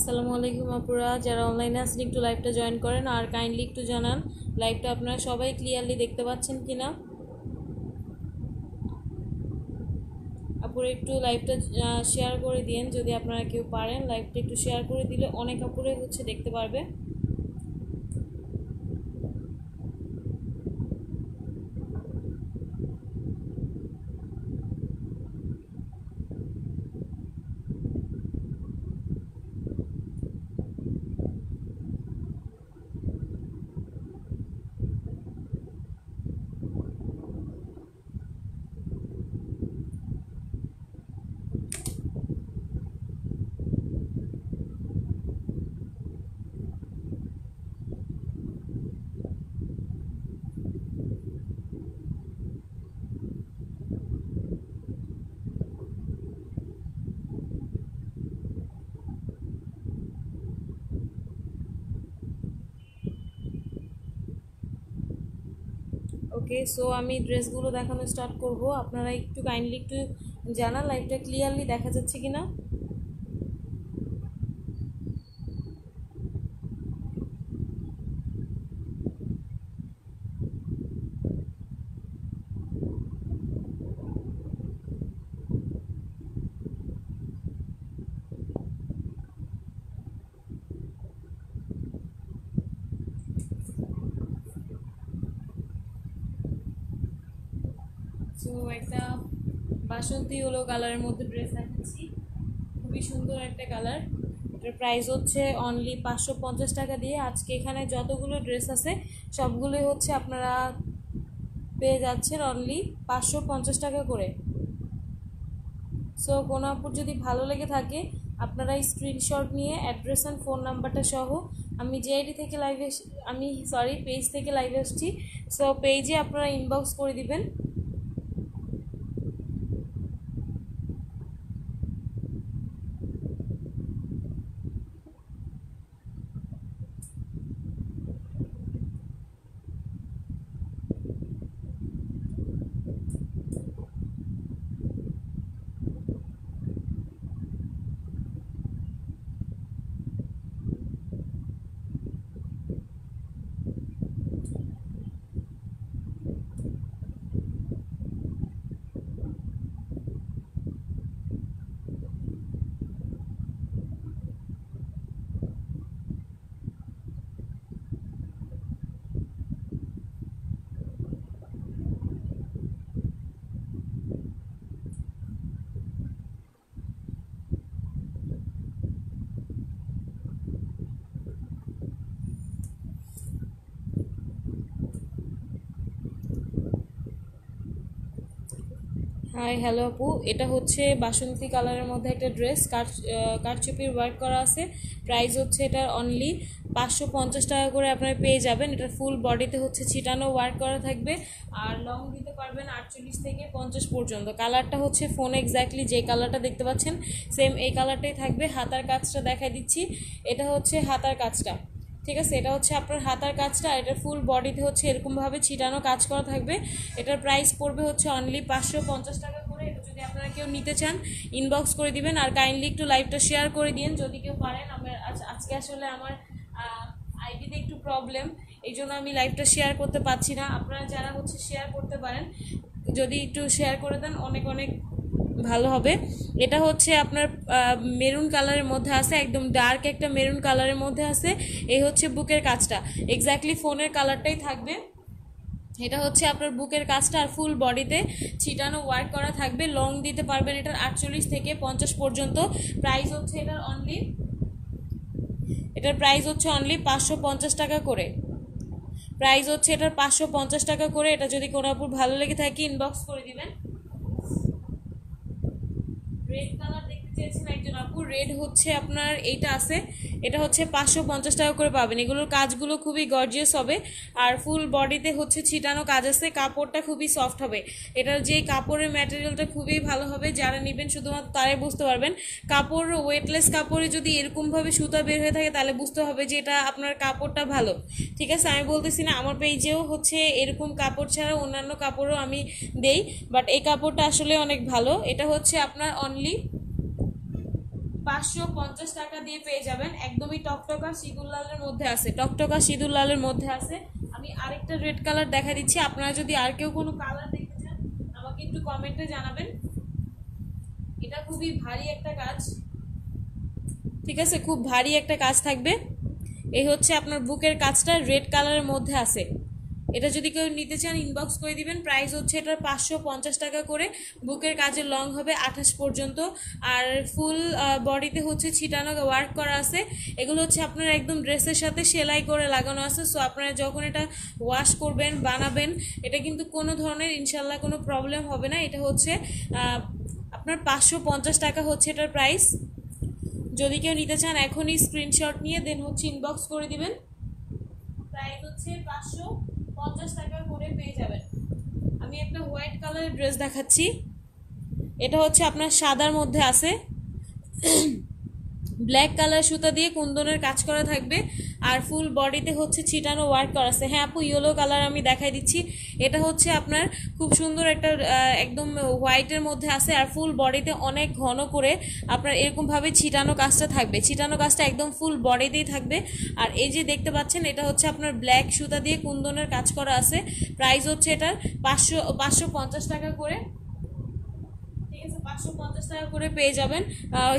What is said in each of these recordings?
আসসালামু আলাইকুম আপুরা, যারা অনলাইনে আছেন একটু লাইভটা জয়েন করেন আর কাইন্ডলি একটু জানান লাইভটা আপনারা সবাই ক্লিয়ারলি দেখতে পাচ্ছেন কিনা। আপুরা একটু লাইভটা শেয়ার করে দিন, যদি আপনারা কেউ পারেন লাইভটা একটু শেয়ার করে দিলে অনেক আপুরে দেখতে পারবে। ওকে, সো আমি ড্রেসগুলো দেখানো স্টার্ট করব। আপনারা একটু কাইন্ডলি একটু জানান লাইভটা ক্লিয়ারলি দেখা যাচ্ছে কিনা। সো একটা বাসন্তী হলো কালারের মধ্যে ড্রেস দেখাচ্ছি, খুবই সুন্দর একটা কালার। এটার প্রাইস হচ্ছে অনলি 550 টাকা দিয়ে। আজকে এখানে যতগুলো ড্রেস আছে সবগুলোই হচ্ছে আপনারা পেয়ে যাচ্ছেন অনলি 550 টাকা করে। সো কোনো আপুর যদি ভালো লেগে থাকে আপনারা স্ক্রিনশট নিয়ে অ্যাড্রেস অ্যান্ড ফোন নাম্বারটা সহ, আমি যে আইডি থেকে লাইভে পেজ থেকে লাইভে আসছি, সো পেজে আপনারা ইনবক্স করে দিবেন। হাই হ্যালো আপু, এটা হচ্ছে বাসন্তী কালারের মধ্যে একটা ড্রেস, কারচুপির ওয়ার্ক করা আছে। প্রাইস হচ্ছে এটার অনলি 550 টাকা করে আপনারা পেয়ে যাবেন। এটার ফুল বডিতে হচ্ছে ছিটানো ওয়ার্ক করা থাকবে আর লং দিতে পারবেন 48 থেকে 50 পর্যন্ত। কালারটা হচ্ছে ফোনে এক্স্যাক্টলি যে কালারটা দেখতে পাচ্ছেন সেম এই কালারটাই থাকবে। হাতার কাজটা দেখাই দিচ্ছি, এটা হচ্ছে হাতার কাজটা, ঠিক আছে। এটা হচ্ছে আপনার হাতার কাজটা, এটার ফুল বডিতে হচ্ছে এরকমভাবে ছিটানো কাজ করা থাকবে। এটার প্রাইস পড়বে হচ্ছে অনলি 550 টাকা করে। এটা যদি আপনারা কেউ নিতে চান ইনবক্স করে দিবেন আর কাইন্ডলি একটু লাইভটা শেয়ার করে দিন যদি কেউ পারেন। আজকে আসলে আমার আইডিতে একটু প্রবলেম, এই জন্য আমি লাইভটা শেয়ার করতে পারছি না। আপনারা যারা হচ্ছে শেয়ার করতে পারেন যদি একটু শেয়ার করে দেন অনেক অনেক ভালো হবে। এটা হচ্ছে আপনার মেরুন কালারের মধ্যে আছে, একদম ডার্ক একটা মেরুন কালারের মধ্যে আছে। এই হচ্ছে বুকের কাজটা, এক্স্যাক্টলি ফোনের কালারটাই থাকবে। এটা হচ্ছে আপনার বুকের কাজটা আর ফুল বডিতে ছিটানো ওয়ার্ক করা থাকবে। লং দিতে পারবেন এটার 48 থেকে 50 পর্যন্ত। প্রাইস হচ্ছে এটার প্রাইস হচ্ছে অনলি 550 টাকা করে। প্রাইস হচ্ছে এটার 550 টাকা করে। এটা যদি কোনো আপুর ভালো লেগে থাকে ইনবক্স করে দিবেন। রেড কালার দেখতে চেয়েছেন একজন আপু, রেড হচ্ছে আপনার এইটা আছে, এটা হচ্ছে 550 টাকা করে পাবেন। এগুলোর কাজগুলো খুবই গর্জিয়াস হবে আর ফুল বডিতে হচ্ছে ছিটানো কাজ আছে। কাপড়টা খুবই সফট হবে, এটার যে কাপড়ের ম্যাটেরিয়ালটা খুবই ভালো হবে। যারা নেবেন শুধুমাত্র তারাই বুঝতে পারবেন। কাপড় ওয়েটলেস কাপড়ে যদি এরকমভাবে সুতা বের হয়ে থাকে তাহলে বুঝতে হবে যে এটা আপনার কাপড়টা ভালো, ঠিক আছে। আমি বলতেছি না, আমার পেজেও হচ্ছে এরকম কাপড় ছাড়া অন্যান্য কাপড়ও আমি দেই, বাট এই কাপড়টা আসলে অনেক ভালো। এটা হচ্ছে আপনার অনলি 550 টাকা দিয়ে পেয়ে যাবেন। একদমই টকটকা সিঁদুর লালের মধ্যে আছে, টকটকা সিঁদুর লালের মধ্যে আছে। আমি আরেকটা রেড কালার দেখা দিচ্ছি, আপনারা যদি আর কেউ কোনো কালার দেখতে চান আমাকে একটু কমেন্টে জানাবেন। এটা খুবই ভারী একটা কাজ, ঠিক আছে, খুব ভারী একটা কাজ থাকবে। এই হচ্ছে আপনার বুকের কাজটা রেড কালারের মধ্যে আছে। এটা যদি কেউ নিতে চান ইনবক্স করে দিবেন। প্রাইস হচ্ছে এটার 550 টাকা করে। বুকের কাজের লং হবে 28 পর্যন্ত, আর ফুল বডিতে হচ্ছে ছিটানো ওয়ার্ক করা আছে। এগুলো হচ্ছে আপনার একদম ড্রেসের সাথে সেলাই করে লাগানো আছে। সো আপনারা যখন এটা ওয়াশ করবেন বানাবেন, এটা কিন্তু কোনো ধরনের ইনশাল্লাহ কোনো প্রবলেম হবে না। এটা হচ্ছে আপনার 550 টাকা হচ্ছে এটার প্রাইস। যদি কেউ নিতে চান এখনই স্ক্রিনশট নিয়ে দেন হচ্ছে ইনবক্স করে দিবেন। প্রাইস হচ্ছে 550 টাকা করে পেয়ে যাবেন। আমি একটা হোয়াইট কালারের ড্রেস দেখাচ্ছি। এটা হচ্ছে আপনার সাদার মধ্যে আছে, ব্ল্যাক কালার সুতা দিয়ে কুন্দনের কাজ করা থাকবে, আর ফুল বডিতে হচ্ছে ছিটানো ওয়ার্ক করা আছে। হ্যাঁ আপু, ইয়েলো কালার আমি দেখাই দিচ্ছি। এটা হচ্ছে আপনার খুব সুন্দর একটা একদম হোয়াইটের মধ্যে আছে, আর ফুল বডিতে অনেক ঘন করে আপনার এরকমভাবে ছিটানো কাজটা থাকবে। ছিটানো কাজটা একদম ফুল বডিতেই থাকবে। আর এই যে দেখতে পাচ্ছেন, এটা হচ্ছে আপনার ব্ল্যাক সুতা দিয়ে কুন্দনের কাজ করা আছে। প্রাইস হচ্ছে এটার 550 টাকা করে। 550 টাকা করে পেয়ে যাবেন।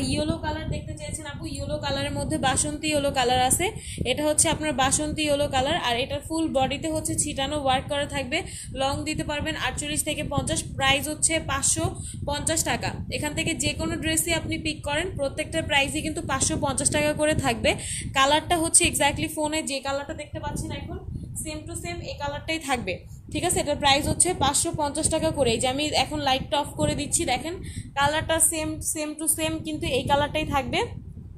ইয়েলো কালার দেখতে চেয়েছেন আপু, ইয়েলো কালারের মধ্যে বাসন্তী ইয়েলো কালার আছে। এটা হচ্ছে আপনার বাসন্তী ইয়েলো কালার, আর এটার ফুল বডিতে হচ্ছে ছিটানো ওয়ার্ক করা থাকবে। লং দিতে পারবেন 48 থেকে 50। প্রাইস হচ্ছে 550 টাকা। এখান থেকে যে কোনো ড্রেসই আপনি পিক করেন প্রত্যেকটার প্রাইসই কিন্তু 550 টাকা করে থাকবে। কালারটা হচ্ছে এক্স্যাক্টলি ফোনে যে কালারটা দেখতে পাচ্ছেন এখন সেম টু সেম এই কালারটাই থাকবে, ঠিক আছে। এটার প্রাইস হচ্ছে 550 টাকা করে। এই যে আমি এখন লাইটটা অফ করে দিচ্ছি, দেখেন কালারটা সেম টু সেম কিন্তু এই কালারটাই থাকবে।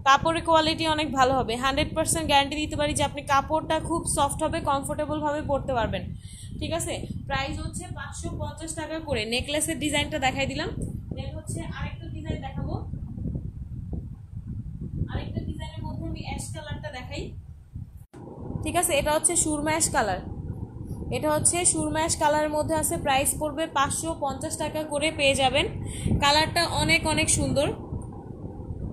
কাপড়ের কোয়ালিটি অনেক ভালো হবে, 100% গ্যারান্টি দিতে পারি যে আপনি কাপড়টা খুব সফট হবে, কমফোর্টেবলভাবে পরতে পারবেন, ঠিক আছে। প্রাইস হচ্ছে 550 টাকা করে। নেকলেসের ডিজাইনটা দেখাই দিলাম। দেন হচ্ছে আরেকটা ডিজাইন দেখাবো। আরেকটা ডিজাইনের মধ্যে আমি অ্যাশ কালারটা দেখাই, ঠিক আছে। এটা হচ্ছে সুরমা অ্যাশ কালার। এটা হচ্ছে সুরমা অ্যাশ কালারের মধ্যে আছে। প্রাইস পড়বে 550 টাকা করে পেয়ে যাবেন। কালারটা অনেক অনেক সুন্দর,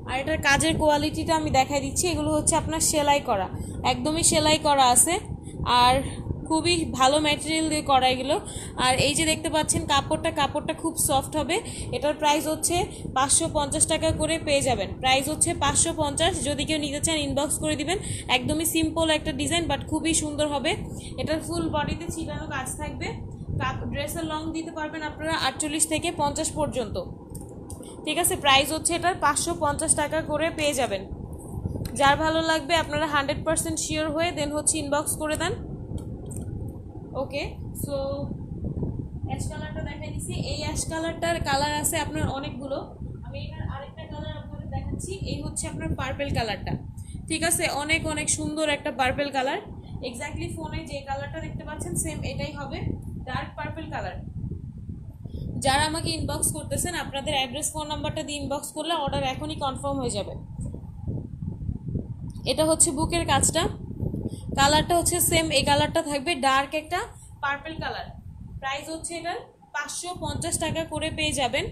আর এটার কাজের কোয়ালিটিটা আমি দেখাই দিচ্ছি। এগুলো হচ্ছে আপনার সেলাই করা, একদমই সেলাই করা আছে, আর খুবই ভালো ম্যাটেরিয়াল দিয়ে করা এগুলো। আর এই যে দেখতে পাচ্ছেন কাপড়টা খুব সফট হবে। এটার প্রাইস হচ্ছে 550 টাকা করে পেয়ে যাবেন। প্রাইস হচ্ছে 550। যদি কেউ নিতে চান ইনবক্স করে দিবেন। একদমই সিম্পল একটা ডিজাইন, বাট খুবই সুন্দর হবে। এটার ফুল বডিতে ছিটানো কাজ থাকবে। ড্রেসের লং দিতে পারবেন আপনারা 48 থেকে 50 পর্যন্ত, ঠিক আছে। প্রাইস হচ্ছে এটার 550 টাকা করে পেয়ে যাবেন। যার ভালো লাগবে আপনারা 100% শিওর হয়ে দেন হচ্ছে ইনবক্স করে দেন। ওকে, সো অ্যাশ কালারটা দেখাই দিচ্ছি। এই অ্যাশ কালারটার কালার আছে আপনার অনেকগুলো। আমি এটার আরেকটা কালার আপনাদের দেখাচ্ছি। এই হচ্ছে আপনার পার্পেল কালারটা, ঠিক আছে। অনেক অনেক সুন্দর একটা পার্পেল কালার। এক্স্যাক্টলি ফোনে যে কালারটা দেখতে পাচ্ছেন সেম এটাই হবে, ডার্ক পার্পেল কালার। যারা আমাকে ইনবক্স করতেছেন আপনাদের অ্যাড্রেস ফোন নাম্বারটা দিয়ে ইনবক্স করলে অর্ডার এখনই কনফার্ম হয়ে যাবে। এটা হচ্ছে বুকের কাজটা, কালারটা হচ্ছে সেম এই কালারটা থাকবে, ডার্ক একটা পার্পল কালার। প্রাইস হচ্ছে এটার 550 টাকা করে পেয়ে যাবেন।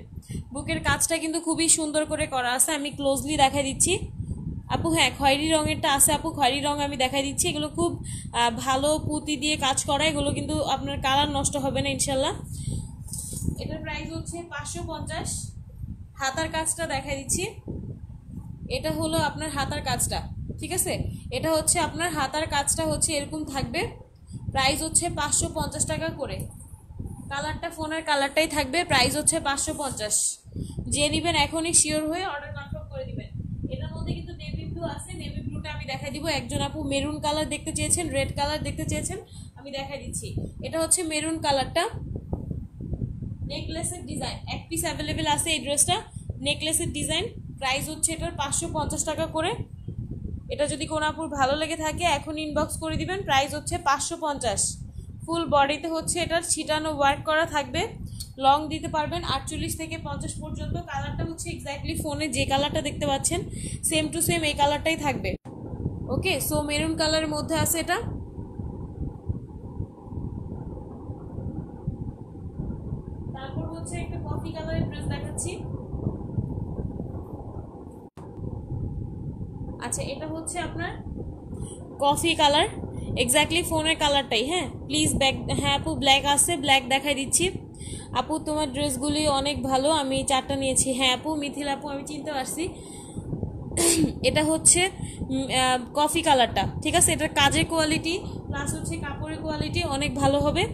বুকের কাজটা কিন্তু খুবই সুন্দর করে করা আছে, আমি ক্লোজলি দেখাই দিচ্ছি আপু। হ্যাঁ, খয়েরি রঙেরটা আছে আপু, খয়েরি রঙ আমি দেখাই দিচ্ছি। এগুলো খুব ভালো পুঁতি দিয়ে কাজ করা, এগুলো কিন্তু আপনার কালার নষ্ট হবে না ইনশাল্লাহ। এটার প্রাইস হচ্ছে 550। হাতার কাজটা দেখাই দিচ্ছি। এটা হলো আপনার হাতার কাজটা, ঠিক আছে। এটা হচ্ছে আপনার হাতার কাজটা হচ্ছে এরকম থাকবে। প্রাইস হচ্ছে 550 টাকা করে। কালারটা ফোনের কালারটাই থাকবে। প্রাইস হচ্ছে 550। যে নেবেন এখনই শিওর হয়ে অর্ডার কনফার্ম করে দিবেন। এটার মধ্যে কিন্তু নেভি ব্লু আছে, নেভি ব্লুটা আমি দেখাই দিব। একজন আপু মেরুন কালার দেখতে চেয়েছেন, রেড কালার দেখতে চেয়েছেন, আমি দেখাই দিচ্ছি। এটা হচ্ছে মেরুন কালারটা। নেকলেসের ডিজাইন এক পিস অ্যাভেলেবেল আছে এই ড্রেসটা, নেকলেসের ডিজাইন। প্রাইস হচ্ছে এটার 550 টাকা করে। এটা যদি কোনো আপুর ভালো লেগে থাকে এখন ইনবক্স করে দিবেন। প্রাইস হচ্ছে 550। ফুল বডিতে হচ্ছে এটার ছিটানো ওয়ার্ক করা থাকবে। লং দিতে পারবেন 48 থেকে 50 পর্যন্ত। কালারটা হচ্ছে এক্স্যাক্টলি ফোনে যে কালারটা দেখতে পাচ্ছেন সেম টু সেম এই কালারটাই থাকবে। ওকে, সো মেরুন কালারের মধ্যে আছে এটা। তারপর হচ্ছে একটা কফি কালারের ড্রেস দেখাচ্ছি। আচ্ছা, এটা হচ্ছে আপনার কফি কালার, এক্স্যাক্টলি ফোনের কালারটাই। হ্যাঁ প্লিজ ব্যাক, হ্যাঁ আপু ব্ল্যাক আছে, ব্ল্যাক দেখাই দিচ্ছি। আপু তোমার ড্রেসগুলি অনেক ভালো, আমি 4টা নিয়েছি। হ্যাঁ আপু, মিথিল আপু আমি চিনতে পারছি। এটা হচ্ছে কফি কালারটা, ঠিক আছে। এটার কাজের কোয়ালিটি প্লাস হচ্ছে কাপড়ের কোয়ালিটি অনেক ভালো হবে।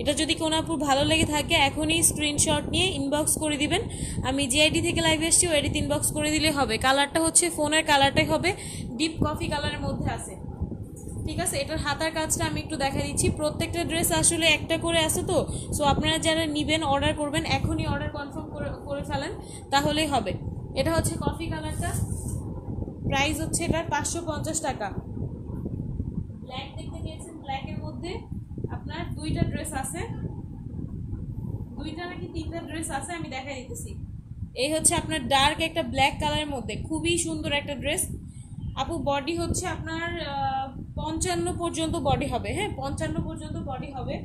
এটা যদি কোনো আপুর ভালো লেগে থাকে এখনই স্ক্রিনশট নিয়ে ইনবক্স করে দিবেন। আমি যে আইডি থেকে লাইভে এসেছি ওই আইডিতে ইনবক্স করে দিলে হবে। কালারটা হচ্ছে ফোনের কালারটাই হবে, ডিপ কফি কালারের মধ্যে আছে, ঠিক আছে। এটার হাতার কাজটা আমি একটু দেখা দিচ্ছি। প্রত্যেকটা ড্রেস আসলে একটা করে আছে তো, সো আপনারা যারা নেবেন অর্ডার করবেন, এখনই অর্ডার কনফার্ম করে ফেলেন তাহলেই হবে। এটা হচ্ছে কফি কালারটা, প্রাইস হচ্ছে এটার 550 টাকা। ব্ল্যাক দেখতে চেয়েছেন, ব্ল্যাকের মধ্যে আপনার 2টা ড্রেস আছে, 2টা নাকি 3টা ড্রেস আছে, আমি দেখাই দিতেছি। এই হচ্ছে আপনার ডার্ক একটা ব্ল্যাক কালারের মধ্যে খুবই সুন্দর একটা ড্রেস। আপু বডি হচ্ছে আপনার 55 পর্যন্ত বডি হবে। হ্যাঁ 55 পর্যন্ত বডি হবে।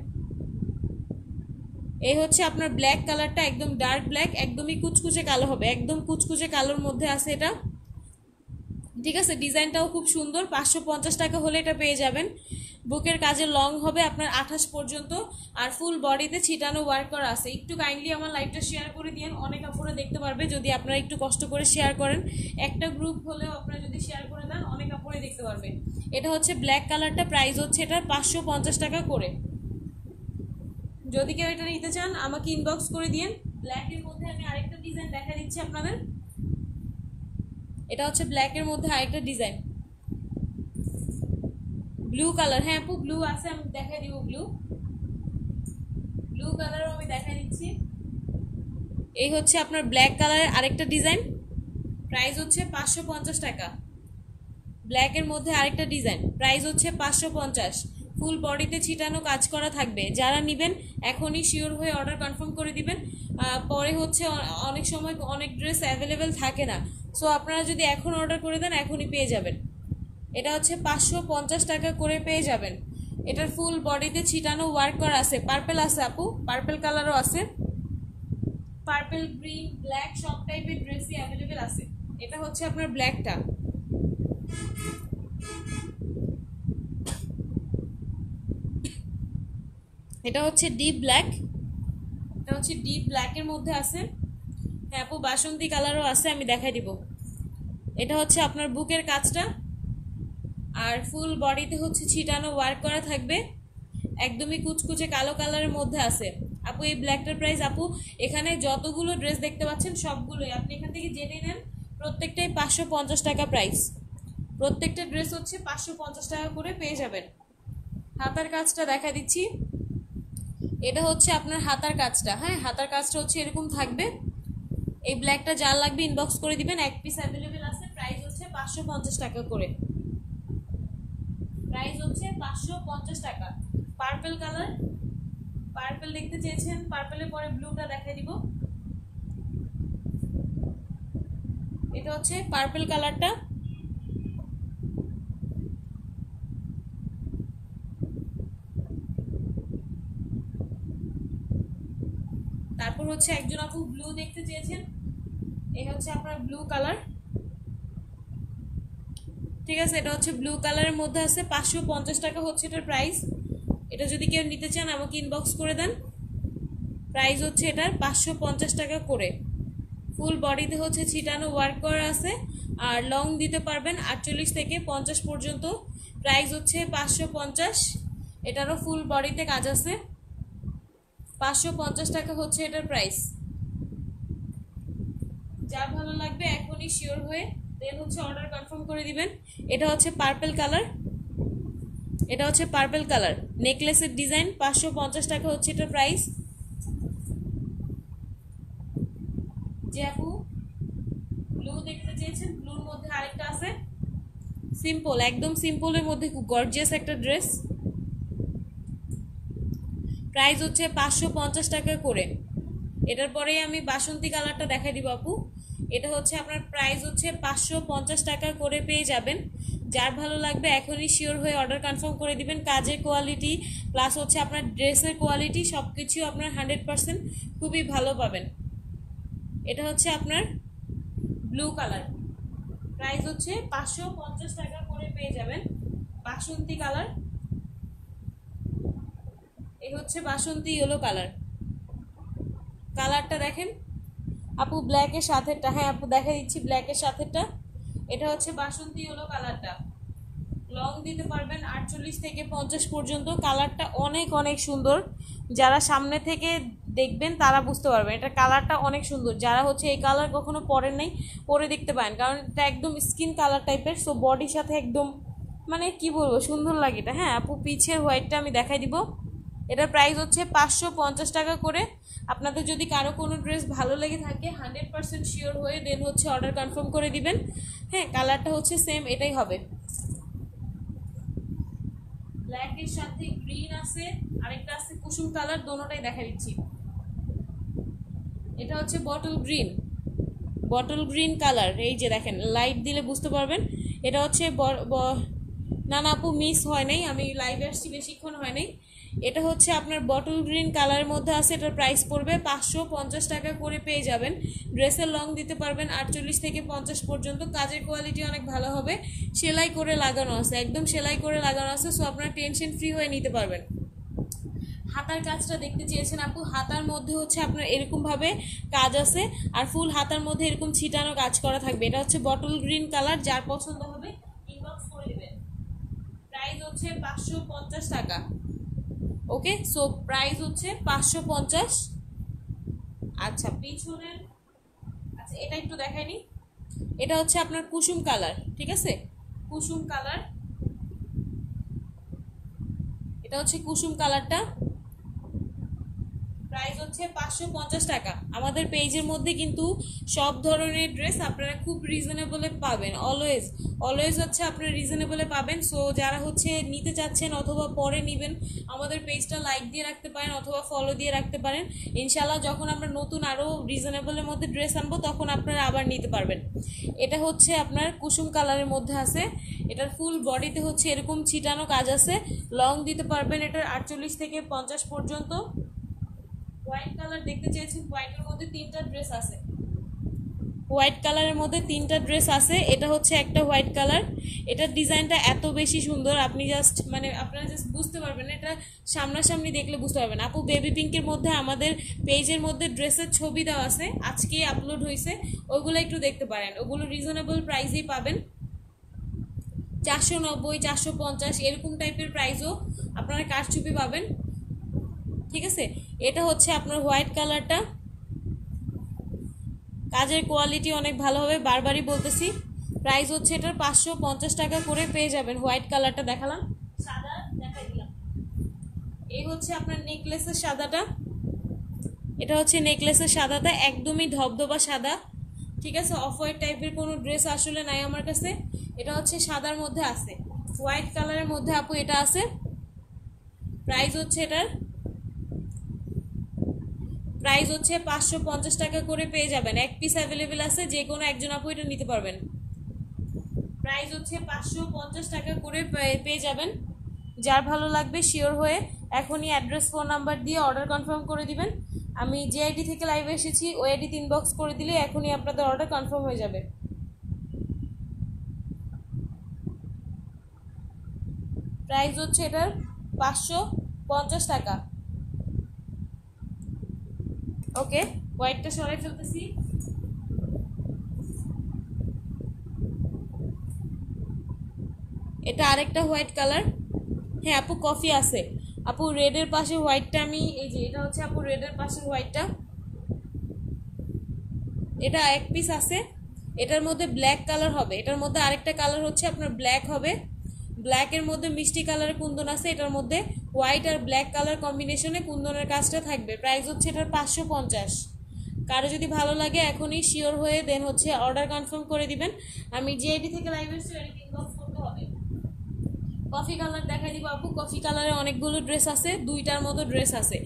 এই হচ্ছে আপনার ব্ল্যাক কালারটা, একদম ডার্ক ব্ল্যাক, একদমই কুচকুচে কালো হবে, একদম কুচকুচে কালোর মধ্যে আছে এটা, ঠিক আছে। ডিজাইনটাও খুব সুন্দর। 550 টাকা হলে এটা পেয়ে যাবেন। বুকের কাজে লং হবে আপনার 28 পর্যন্ত, আর ফুল বডিতে ছিটানো ওয়ার্ক করা আছে। একটু কাইন্ডলি আমার লাইভটা শেয়ার করে দিন, অনেক আপুরা দেখতে পারবে যদি আপনারা একটু কষ্ট করে শেয়ার করেন। একটা গ্রুপ হলেও আপনারা যদি শেয়ার করে দেন অনেক আপুরাই দেখতে পারবে। এটা হচ্ছে ব্ল্যাক কালারটা, প্রাইস হচ্ছে এটার 550 টাকা করে। যদি কেউ এটা নিতে চান আমাকে ইনবক্স করে দিন। ব্ল্যাকের মধ্যে আমি আরেকটা ডিজাইন দেখা দিচ্ছি আপনাদের। এটা হচ্ছে ব্ল্যাকের মধ্যে আরেকটা ডিজাইন, ব্লু কালার। হ্যাঁ আপু ব্লু আছে, আমি দেখাই দিব। ব্লু কালারও আমি দেখাই দিচ্ছি। এই হচ্ছে আপনার ব্ল্যাক কালারের আরেকটা ডিজাইন, প্রাইস হচ্ছে 550 টাকা। ব্ল্যাকের মধ্যে আরেকটা ডিজাইন, প্রাইস হচ্ছে 550। ফুল বডিতে ছিটানো কাজ করা থাকবে। যারা নেবেন এখনই শিওর হয়ে অর্ডার কনফার্ম করে দিবেন। পরে হচ্ছে অনেক সময় অনেক ড্রেস অ্যাভেলেবেল থাকে না, সো আপনারা যদি এখন অর্ডার করে দেন এখনই পেয়ে যাবেন। এটা হচ্ছে 550 টাকা করে পেয়ে যাবেন। এটার ফুল বডিতে ছিটানো ওয়ার্ক করা আছে। পার্পেল আছে আপু, পার্পেল কালারও আছে, পার্পেল গ্রিন ব্ল্যাক সব টাইপের ড্রেসই অ্যাভেলেবেল আছে। এটা হচ্ছে আপনার ব্ল্যাকটা, এটা হচ্ছে ডিপ ব্ল্যাক, এটা হচ্ছে ডিপ ব্ল্যাকের মধ্যে আছে। হ্যাঁ আপু বাসন্তী কালারও আছে, আমি দেখাই দিব। এটা হচ্ছে আপনার বুকের কাজটা, আর ফুল বডিতে হচ্ছে ছিটানো ওয়ার্ক করা থাকবে, একদমই কুচকুচে কালো কালারের মধ্যে আছে। আপু এই ব্ল্যাকটার প্রাইস, আপু এখানে যতগুলো ড্রেস দেখতে পাচ্ছেন সবগুলোই আপনি এখান থেকে জেনে নেন, প্রত্যেকটাই 550 টাকা প্রাইস। প্রত্যেকটা ড্রেস হচ্ছে 550 টাকা করে পেয়ে যাবেন। হাতার কাজটা দেখা দিচ্ছি। এটা হচ্ছে আপনার হাতার কাজটা। হ্যাঁ হাতার কাজটা হচ্ছে এরকম থাকবে। এই ব্ল্যাকটা যার লাগবে ইনবক্স করে দিবেন, এক পিস অ্যাভেলেবেল আছে। প্রাইস হচ্ছে 550 টাকা করে, প্রাইস হচ্ছে 550 টাকা। পার্পল কালার, পার্পল দেখতে চেয়েছেন, পার্পলের পরে ব্লুটা দেখাই দিব। এটা হচ্ছে পার্পল কালারটা, তারপর হচ্ছে একজন আপু ব্লু দেখতে চেয়েছেন, এই হচ্ছে আপনার ব্লু কালার, ঠিক আছে। এটা হচ্ছে ব্লু কালারের মধ্যে আছে, 550 টাকা হচ্ছে এটার প্রাইস। এটা যদি কেউ নিতে চান আমাকে ইনবক্স করে দেন। প্রাইস হচ্ছে এটার 550 টাকা করে। ফুল বডিতে হচ্ছে ছিটানো ওয়ার্ক করা আছে, আর লং দিতে পারবেন 48 থেকে 50 পর্যন্ত। প্রাইস হচ্ছে 550। এটারও ফুল বডিতে কাজ আছে। 550 টাকা হচ্ছে এটার প্রাইস। যা ভালো লাগবে এখনই শিওর হয়ে দেন হচ্ছে অর্ডার কনফার্ম করে দিবেন। এটা হচ্ছে পার্পল কালার, এটা হচ্ছে পার্পল কালার নেকলেসের ডিজাইন, 550 টাকা হচ্ছে এটার প্রাইস। যে আপু ব্লু দেখতে চেয়েছেন, ব্লুর মধ্যে আরেকটা আছে সিম্পল, একদম সিম্পলের মধ্যে খুব গর্জিয়াস একটা ড্রেস। প্রাইস হচ্ছে 550 টাকা করে। এটার পরেই আমি বাসন্তী কালারটা দেখাই দিব আপু। এটা হচ্ছে আপনার প্রাইস হচ্ছে 550 টাকা করে পেয়ে যাবেন। যার ভালো লাগবে এখনই শিওর হয়ে অর্ডার কনফার্ম করে দিবেন। কাজের কোয়ালিটি প্লাস হচ্ছে আপনার ড্রেসের কোয়ালিটি সব কিছু আপনার 100% খুবই ভালো পাবেন। এটা হচ্ছে আপনার ব্লু কালার, প্রাইস হচ্ছে 550 টাকা করে পেয়ে যাবেন। বাসন্তী কালার, এই হচ্ছে বাসন্তী ইয়েলো কালার। কালারটা দেখেন আপু, ব্ল্যাকের সাথেটা, হ্যাঁ আপু দেখা দিচ্ছি ব্ল্যাকের সাথেটা। এটা হচ্ছে বাসন্তী ইয়েলো কালারটা, লং দিতে পারবেন 48 থেকে 50 পর্যন্ত। কালারটা অনেক অনেক সুন্দর, যারা সামনে থেকে দেখবেন তারা বুঝতে পারবেন এটা কালারটা অনেক সুন্দর। যারা হচ্ছে এই কালার কখনো পরেন নাই, পরে দেখতে পারেন, কারণ এটা একদম স্কিন কালার টাইপের, সো বডির সাথে একদম মানে কি বলবো সুন্দর লাগে এটা। হ্যাঁ আপু, পিছের হোয়াইটটা আমি দেখাই দিব। এটার প্রাইস হচ্ছে 550 টাকা করে। আপনাদের যদি কারো কোনো ড্রেস ভালো লেগে থাকে 100% শিওর হয়ে দেন হচ্ছে অর্ডার কনফার্ম করে দিবেন। হ্যাঁ, কালারটা হচ্ছে সেম এটাই হবে। ব্ল্যাকের সাথে গ্রিন আছে, আরেকটা আছে কুসুম কালার, দোনোটাই দেখা দিচ্ছি। এটা হচ্ছে bottle green, bottle green colour, এই যে দেখেন লাইট দিলে বুঝতে পারবেন। এটা হচ্ছে না না আপু, মিস হয় নাই, আমি লাইভে আসছি বেশিক্ষণ হয় নাই। এটা হচ্ছে আপনার বটল গ্রিন কালারের মধ্যে আছে। এটার প্রাইস পড়বে 550 টাকা করে পেয়ে যাবেন। ড্রেসের লং দিতে পারবেন 48 থেকে 50 পর্যন্ত। কাজের কোয়ালিটি অনেক ভালো হবে, সেলাই করে লাগানো আছে, একদম সেলাই করে লাগানো আছে, সো আপনারা টেনশন ফ্রি হয়ে নিতে পারবেন। হাতার কাজটা দেখতে চেয়েছেন আপু, হাতার মধ্যে হচ্ছে আপনার এরকম ভাবে কাজ আছে, আর ফুল হাতার মধ্যে এরকম ছিটানো কাজ করা থাকবে। এটা হচ্ছে বটল গ্রিন কালার, যার পছন্দ হবে ইনবক্স করে দিবেন। প্রাইস হচ্ছে 550 টাকা। ওকে, সো প্রাইস হচ্ছে 550। আচ্ছা পিছনের, আচ্ছা এটা একটু দেখাইনি। এটা হচ্ছে আপনার কুসুম কালার, ঠিক আছে, কুসুম কালার। এটা হচ্ছে কুসুম কালারটা, প্রাইস হচ্ছে 550 টাকা। আমাদের পেজের মধ্যে কিন্তু সব ধরনের ড্রেস আপনারা খুব রিজনেবলে পাবেন, অলওয়েজ অলওয়েজ হচ্ছে আপনারা রিজনেবলে পাবেন। সো যারা হচ্ছে নিতে চাচ্ছেন অথবা পরে নেবেন, আমাদের পেজটা লাইক দিয়ে রাখতে পারেন অথবা ফলো দিয়ে রাখতে পারেন। ইনশাল্লাহ যখন আমরা নতুন আরও রিজনেবলের মধ্যে ড্রেস আনবো তখন আপনারা আবার নিতে পারবেন। এটা হচ্ছে আপনার কুসুম কালারের মধ্যে আছে। এটার ফুল বডিতে হচ্ছে এরকম ছিটানো কাজ আছে, লং দিতে পারবেন এটার 48 থেকে 50 পর্যন্ত। হোয়াইট কালার দেখতে চেয়েছেন, হোয়াইটের মধ্যে 3টা ড্রেস আছে, হোয়াইট কালারের মধ্যে 3টা ড্রেস আছে। এটা হচ্ছে একটা হোয়াইট কালার, এটার ডিজাইনটা এত বেশি সুন্দর, আপনি জাস্ট মানে আপনারা জাস্ট বুঝতে পারবেন, এটা সামনাসামনি দেখলে বুঝতে পারবেন। আপু বেবি পিঙ্কের মধ্যে আমাদের পেজের মধ্যে ড্রেসের ছবি দেওয়া আছে, আজকে আপলোড হয়েছে, ওইগুলো একটু দেখতে পারেন, ওগুলো রিজনেবল প্রাইসেই পাবেন। 490 450 এরকম টাইপের প্রাইসও আপনারা কারচুপি পাবেন, ঠিক আছে। এটা হচ্ছে আপনার হোয়াইট কালারটা, কাজের কোয়ালিটি অনেক ভালো হবে, বারবারই বলতেছি। প্রাইস হচ্ছে এটার 550 টাকা করে পেয়ে যাবেন। হোয়াইট কালারটা দেখালাম, সাদা দেখাই দিলাম। এই হচ্ছে আপনার নেকলেসের সাদাটা, এটা হচ্ছে নেকলেসের সাদাটা, একদমই ধবধবা সাদা, ঠিক আছে। অফ হোয়াইট টাইপের কোনো ড্রেস আসলে নাই আমার কাছে, এটা হচ্ছে সাদার মধ্যে আছে, হোয়াইট কালারের মধ্যে আপু এটা আছে। প্রাইস হচ্ছে এটার, প্রাইস হচ্ছে 550 টাকা করে পেয়ে যাবেন। এক পিস অ্যাভেলেবেল আছে, যে কোনো একজন আপু এটা নিতে পারবেন। প্রাইস হচ্ছে 550 টাকা করে পেয়ে যাবেন। যার ভালো লাগবে শিওর হয়ে এখনই অ্যাড্রেস ফোন নাম্বার দিয়ে অর্ডার কনফার্ম করে দিবেন। আমি যে আইডি থেকে লাইভে এসেছি ওই আইডিতে ইনবক্স করে দিলে এখনই আপনাদের অর্ডার কনফার্ম হয়ে যাবে। প্রাইস হচ্ছে এটার 550 টাকা। ওকে, হোয়াইটটা সরাই ফেলতেছি। এটা আরেকটা হোয়াইট কালার, হ্যাঁ আপু কফি আছে আপু, রেডের পাশে হোয়াইটটা আমি এই যে, এটা হচ্ছে আপু রেডের পাশে হোয়াইটটা, এটা এক পিস আছে। এটার মধ্যে ব্ল্যাক কালার হবে, এটার মধ্যে আরেকটা কালার হচ্ছে আপনার ব্ল্যাক হবে, ব্ল্যাকের মধ্যে মিষ্টি কালারের কুন্দন আছে, এটার মধ্যে হোয়াইট আর ব্ল্যাক কালার কম্বিনেশনে কুন্দনের কাজটা থাকবে। প্রাইস হচ্ছে এটার 550। কারো যদি ভালো লাগে এখনই শিওর হয়ে দেন হচ্ছে অর্ডার কনফার্ম করে দিবেন। আমি যে আইডি থেকে লাইভ এসেছি ওইটি ইনবক্স করতে হবে। কফি কালার দেখাই দিব আপু, কফি কালারে অনেকগুলো ড্রেস আছে, 2টার মতো ড্রেস আছে।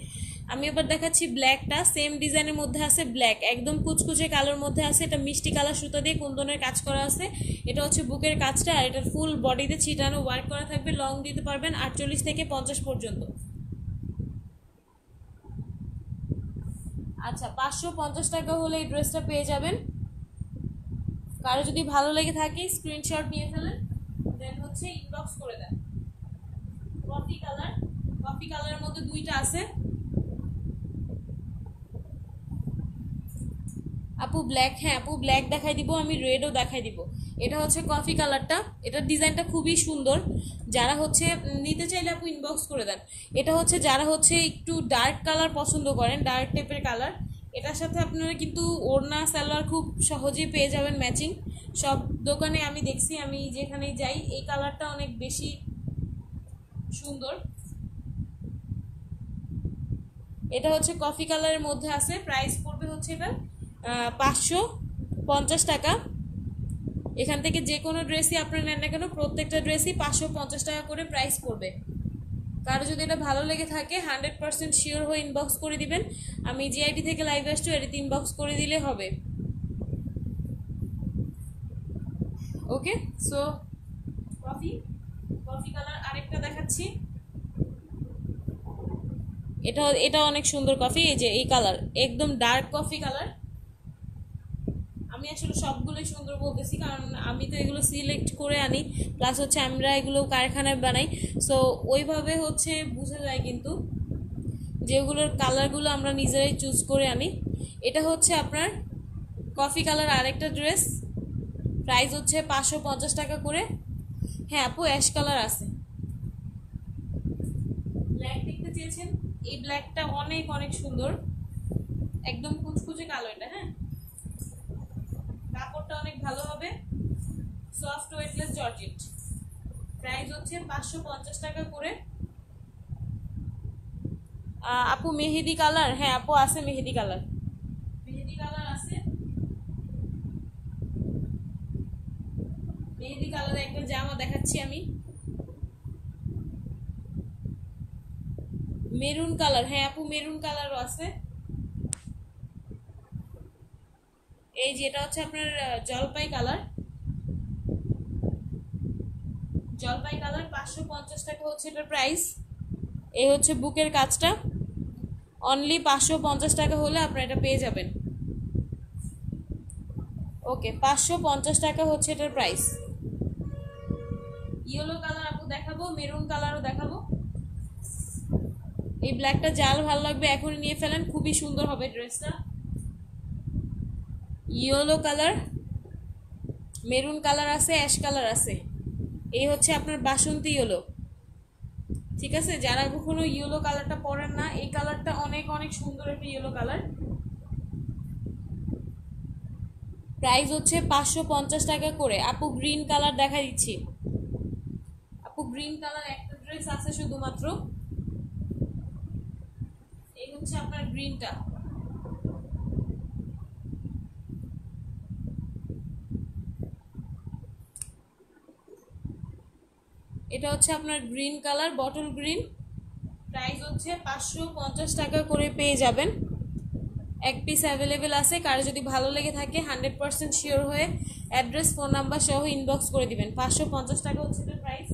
আমি এবার দেখাচ্ছি ব্ল্যাকটা, সেম ডিজাইনের মধ্যে আছে ব্ল্যাক, একদম কুচকুচে কালার মধ্যে আছে। এটা মিষ্টি কালার সুতা দিয়ে কুন্দনের কাজ করা আছে, এটা হচ্ছে বুকের কাজটা, আর এটার ফুল বডিতে ছিটানো ওয়ার্ক করা থাকবে। লং দিতে পারবেন 48 থেকে 50 পর্যন্ত। আচ্ছা 550 টাকা হলে এই ড্রেসটা পেয়ে যাবেন। কারো যদি ভালো লেগে থাকে স্ক্রিনশট নিয়ে ফেলেন, দেন হচ্ছে ইনবক্স করে দেন। কফি কালার, কফি কালারের মধ্যে দুইটা আছে। আপু ব্ল্যাক, হ্যাঁ আপু ব্ল্যাক দেখাই দিব, আমি রেডও দেখাই দিব। এটা হচ্ছে কফি কালারটা, এটার ডিজাইনটা খুবই সুন্দর। যারা হচ্ছে নিতে চাইলে আপু ইনবক্স করে দেন। এটা হচ্ছে যারা হচ্ছে একটু ডার্ক কালার পছন্দ করেন, ডার্ক টাইপের কালার, এটার সাথে আপনারা কিন্তু ওড়না সালোয়ার খুব সহজেই পেয়ে যাবেন ম্যাচিং। সব দোকানে আমি দেখছি, আমি যেখানেই যাই এই কালারটা অনেক বেশি সুন্দর। এটা হচ্ছে কফি কালারের মধ্যে আছে, প্রাইস পড়বে হচ্ছে এটা 550 টাকা। এখান থেকে যে কোনো ড্রেসই আপনারা নেন না কেন, প্রত্যেকটা ড্রেসই 550 টাকা করে প্রাইস পড়বে। কারো যদি এটা ভালো লেগে থাকে 100% শিওর হয়ে ইনবক্স করে দিবেন। আমি যে আইডি থেকে লাইভ আসছি এটিতে ইনবক্স করে দিলে হবে। ওকে, সো কফি, কফি কালার আরেকটা দেখাচ্ছি। এটা এটা অনেক সুন্দর কফি, এই যে এই কালার একদম ডার্ক কফি কালার। আমি আসলে সবগুলোই সুন্দর বলতেছি কারণ আমি তো এগুলো সিলেক্ট করে আনি, প্লাস হচ্ছে আমরা এগুলো কারখানায় বানাই, সো ওইভাবে হচ্ছে বোঝা যায় কিন্তু যেগুলোর কালারগুলো আমরা নিজেরাই চুজ করে আনি। এটা হচ্ছে আপনার কফি কালার আরেকটা ড্রেস, প্রাইস হচ্ছে 550 টাকা করে। হ্যাঁ আপু অ্যাশ কালার আছে, ব্ল্যাক দেখতে চেয়েছেন, এই ব্ল্যাকটা অনেক অনেক সুন্দর, একদম কুচকুচে কালো এটা। হ্যাঁ, কাপড়টা অনেক ভালো হবে, সফট ওয়েটলেস জর্জেট। প্রাইস হচ্ছে 550 টাকা করে। আপু মেহেদি কালার, হ্যাঁ আপু আছে মেহেদি কালার, মেহেদি কালার আছে। মেহেদি কালারে একটা জামা দেখাচ্ছি আমি, মেরুন কালার, হ্যাঁ আপু মেরুন কালারও আছে। এই যেটা হচ্ছে আপনার জলপাই কালার, জলপাই কালার 550 টাকা হচ্ছে এটার প্রাইস। এই হচ্ছে বুকের কাজটা, অনলি 550 টাকা হলে আপনারা এটা পেয়ে যাবেন। ওকে, 550 টাকা হচ্ছে এটার প্রাইস। ইয়েলো কালার আপু দেখাবো, মেরুন কালারও দেখাবো। এই ব্ল্যাকটা জাল ভালো লাগবে এখনই নিয়ে ফেলেন, খুবই সুন্দর হবে ড্রেসটা। ইয়েলো কালার, মেরুন কালার আছে, অ্যাশ কালার আছে। এই হচ্ছে আপনার বাসন্তী ইয়েলো। ঠিক আছে, যারা কখনো ইয়েলো কালারটা পরেন না, এই কালারটা অনেক অনেক সুন্দর একটা ইয়েলো কালার। প্রাইস হচ্ছে 550 টাকা করে। আপু গ্রিন কালার দেখা দিচ্ছি, আপু গ্রিন কালার একটা ড্রেস আছে শুধুমাত্র, এই হচ্ছে আপনার গ্রিনটা। এটা হচ্ছে আপনার green colour, bottle green. Price হচ্ছে 550 টাকা করে পেয়ে যাবেন। এক পিস অ্যাভেলেবেল আছে, কারো যদি ভালো লেগে থাকে 100% শিওর হয়ে অ্যাড্রেস ফোন নাম্বার সহ ইনবক্স করে দিবেন। 550 টাকা হচ্ছে এটার প্রাইস।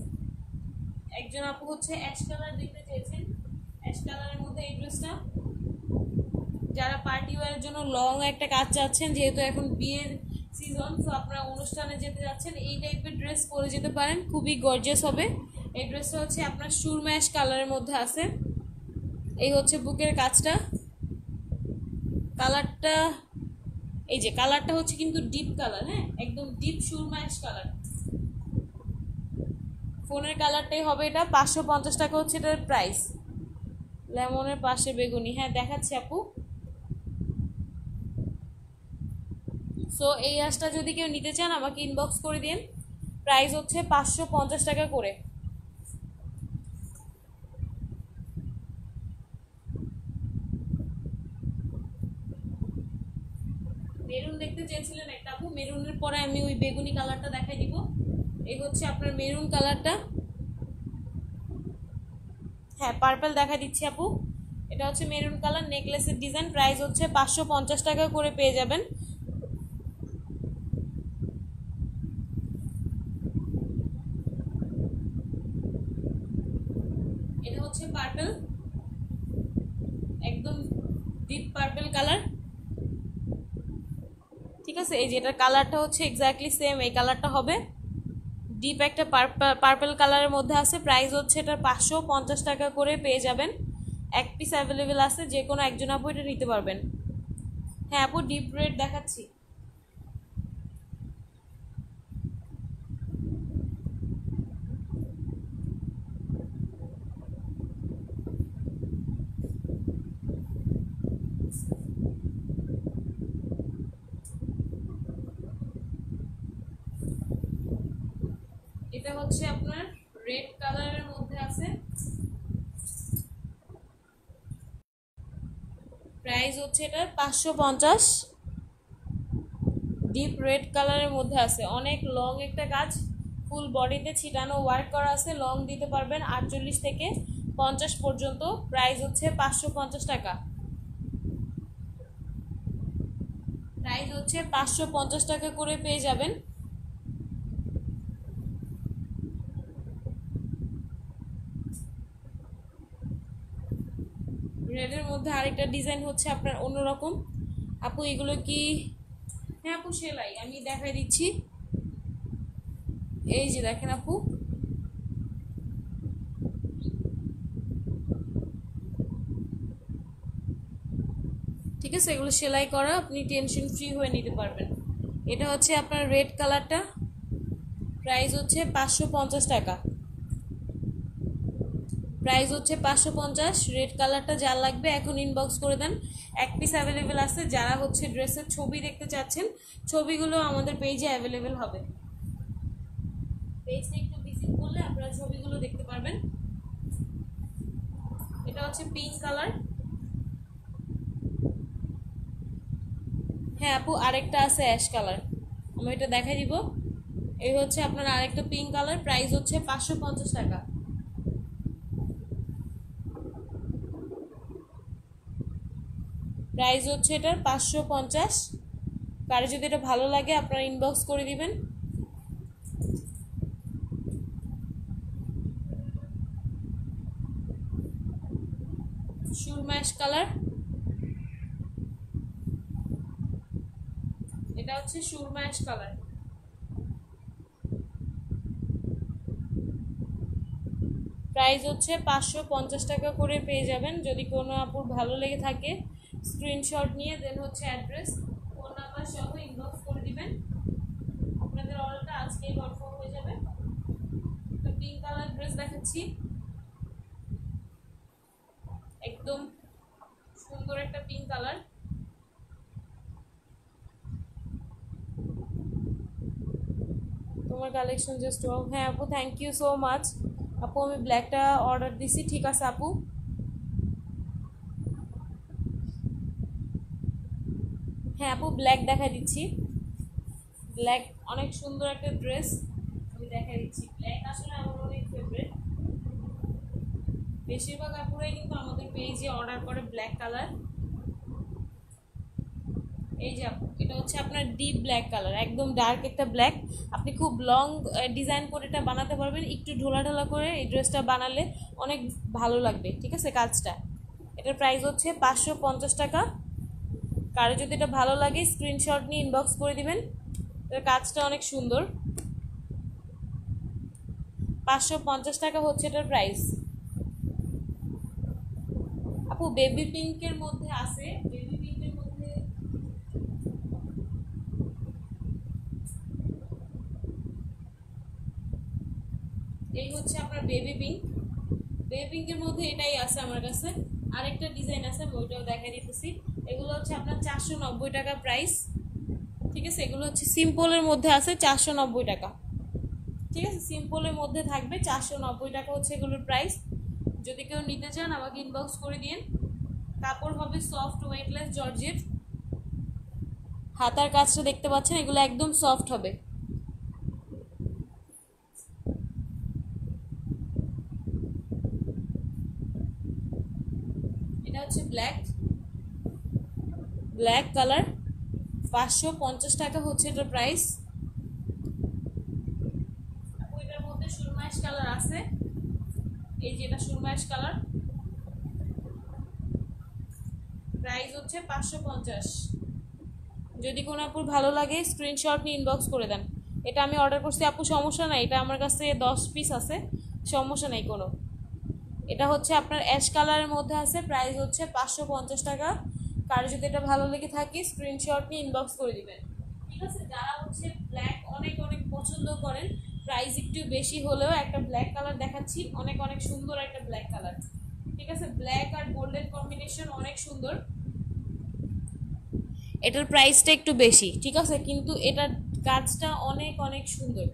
একজন আপু হচ্ছে অ্যাশ কালার দেখতে চেয়েছেন, অ্যাশ কালারের মধ্যে এই ড্রেসটা। যারা পার্টি ওয়ারের জন্য লং একটা কাজ চাচ্ছেন, যেহেতু এখন বিয়ের সিজন, তো আপনারা অনুষ্ঠানে যেতে যাচ্ছেন, এই টাইপের ড্রেস পরে যেতে পারেন, খুবই গর্জিয়াস হবে। এই ড্রেসটা হচ্ছে আপনার সুরমা অ্যাশ কালারের মধ্যে আছে। এই হচ্ছে বুকের কাজটা, কালারটা এই যে কালারটা হচ্ছে কিন্তু ডিপ কালার, হ্যাঁ একদম ডিপ সুরমা অ্যাশ কালার। ফোনের কালারটাই হবে এটা। 550 টাকা হচ্ছে এটার প্রাইস। লেমনের পাশে বেগুনি, হ্যাঁ দেখাচ্ছি আপু। সো এই আঁশটা যদি কেউ নিতে চান আমাকে ইনবক্স করে দিন। প্রাইস হচ্ছে 550 টাকা করে। মেরুন দেখতে চেয়েছিলেন একটা আপু, মেরুনের পরে আমি ওই বেগুনি কালারটা দেখাই দিব। এই হচ্ছে আপনার মেরুন কালারটা। হ্যাঁ পার্পল দেখা দিচ্ছি আপু, এটা হচ্ছে মেরুন কালার, নেকলেসের ডিজাইন। প্রাইস হচ্ছে 550 টাকা করে পেয়ে যাবেন। এটা হচ্ছে পার্পল, একদম ডিপ পার্পল কালার। ঠিক আছে। আছে। এই যে এটার কালারটা হচ্ছে এক্স্যাক্টলি সেম এই কালারটা হবে, ডিপ একটা পার্পল কালারের মধ্যে আছে। প্রাইস হচ্ছে এটার 550 টাকা করে পেয়ে যাবেন। এক পিস অ্যাভেলেবেল আছে, যে কোনো একজন আপু এটা নিতে পারবেন। হ্যাঁ আপু ডিপ রেড দেখাচ্ছি। এটা হচ্ছে আপনার রেড কালারের মধ্যে আছে, প্রাইস হচ্ছে এটার 550। ডিপ রেড কালারের মধ্যে আছে, অনেক লং একটা কাজ, ফুল বডিতে ছিটানো ওয়ার্ক করা আছে। লং দিতে পারবেন 48 থেকে 50 পর্যন্ত। প্রাইস হচ্ছে 550 টাকা। প্রাইস হচ্ছে 550 টাকা করে পেয়ে যাবেন। রেডের মধ্যে আরেকটা ডিজাইন হচ্ছে আপনার অন্যরকম। আপু এগুলো কি? হ্যাঁ আপু সেলাই আমি দেখাই দিচ্ছি। এই যে দেখেন আপু, ঠিক আছে, এগুলো সেলাই করা, আপনি টেনশন ফ্রি হয়ে নিতে পারবেন। এটা হচ্ছে আপনার রেড কালারটা, প্রাইস হচ্ছে 550 টাকা। প্রাইস হচ্ছে 550। রেড কালারটা যার লাগবে এখন ইনবক্স করে দেন, এক পিস অ্যাভেলেবেল আছে। যারা হচ্ছে ড্রেসের ছবি দেখতে চাচ্ছেন, ছবিগুলো আমাদের পেজে অ্যাভেলেবেল হবে। পেজে একটু ভিজিট করলে আপনারা ছবিগুলো দেখতে পারবেন। এটা হচ্ছে পিঙ্ক কালার। হ্যাঁ আপু আরেকটা আছে অ্যাশ কালার, আমি এটা দেখাই দিব। এই হচ্ছে আপনার আরেকটা পিঙ্ক কালার, প্রাইস হচ্ছে 550 টাকা। প্রাইস হচ্ছে এটার 550। কারো যদি এটা ভালো লাগে আপনারা ইনবক্স করে দিবেন। সুরমা অ্যাশ কালার, এটা হচ্ছে সুরমা অ্যাশ কালার। প্রাইস হচ্ছে 550 টাকা করে পেয়ে যাবেন। যদি কোনো আপুর ভালো লেগে থাকে স্ক্রিনশট নিয়ে দেন হচ্ছে অ্যাড্রেস ফোন নাম্বার সহ ইনবক্স করে দিবেন, আপনাদের অর্ডারটা আজকেই কনফার্ম হয়ে যাবে। তো পিঙ্ক কালার ড্রেস দেখাচ্ছি, একদম সুন্দর একটা পিঙ্ক কালার। তোমার কালেকশন জাস্ট ওয়াও। হ্যাঁ আপু থ্যাংক ইউ সো মাচ। আপু আমি ব্ল্যাকটা অর্ডার দিছি, ঠিক আছে আপু। হ্যাঁ আপু ব্ল্যাক দেখাই দিচ্ছি। ব্ল্যাক অনেক সুন্দর একটা ড্রেস, আমি দেখাই দিচ্ছি। ব্ল্যাক আসলে আমার অনেক ফেভারিট, বেশিরভাগ আপুরাই কিন্তু আমাদের পেজে অর্ডার করে ব্ল্যাক কালার। এই যে আপু এটা হচ্ছে আপনার ডিপ ব্ল্যাক কালার, একদম ডার্ক একটা ব্ল্যাক। আপনি খুব লং ডিজাইন করে এটা বানাতে পারবেন, একটু ঢোলা ঢোলা করে এই ড্রেসটা বানালে অনেক ভালো লাগবে, ঠিক আছে কাজটা। এটার প্রাইস হচ্ছে 550 টাকা। কারো যদি এটা ভালো লাগে স্ক্রিনশট নিয়ে ইনবক্স করে দিবেন, এটার কাজটা অনেক সুন্দর। 550 টাকা হচ্ছে এটার প্রাইস। আপু বেবি পিঙ্কের মধ্যে আছে, বেবি পিঙ্কের মধ্যে এই হচ্ছে আপনার বেবি পিঙ্ক। বেবি পিঙ্কের মধ্যে এটাই আছে আমার কাছে, আরেকটা ডিজাইন আছে আমি ওইটাও দেখাই দিতেছি। এগুলো হচ্ছে আপনার 490 টাকা প্রাইস, ঠিক আছে। এগুলো হচ্ছে সিম্পলের মধ্যে আছে 490 টাকা, ঠিক আছে। সিম্পলের মধ্যে থাকবে 490 টাকা হচ্ছে এগুলোর প্রাইস। যদি কেউ নিতে চান আমাকে ইনবক্স করে দিন। কাপড় হবে সফট ওয়েটলেস জর্জেট। হাতার কাজটা দেখতে পাচ্ছেন, এগুলো একদম সফট হবে। এটা হচ্ছে ব্ল্যাক, ব্ল্যাক কালার, 550 টাকা হচ্ছে এটার প্রাইস। এটার মধ্যে সুরমাইশ কালার আছে, এই যে এটা সুরমাইশ কালার, প্রাইস হচ্ছে 550। যদি কোনো আপুর ভালো লাগে স্ক্রিনশট নিয়ে ইনবক্স করে দেন। এটা আমি অর্ডার করছি আপু, সমস্যা নাই, এটা আমার কাছে 10 পিস আছে, সমস্যা নেই কোনো। এটা হচ্ছে আপনার অ্যাশ কালারের মধ্যে আছে, প্রাইস হচ্ছে 550 টাকা। কার যদি এটা ভালো লেগে থাকে স্ক্রিনশট নিয়ে ইনবক্স করে দিবেন, ঠিক আছে। যারা হচ্ছে ব্ল্যাক অনেক অনেক পছন্দ করেন, প্রাইস একটু বেশি হলেও একটা ব্ল্যাক কালার দেখাচ্ছি, অনেক অনেক সুন্দর একটা ব্ল্যাক কালার, ঠিক আছে। ব্ল্যাক আর গোল্ডেন কম্বিনেশন অনেক সুন্দর। এটার প্রাইসটা একটু বেশি, ঠিক আছে, কিন্তু এটার কাজটা অনেক অনেক সুন্দর,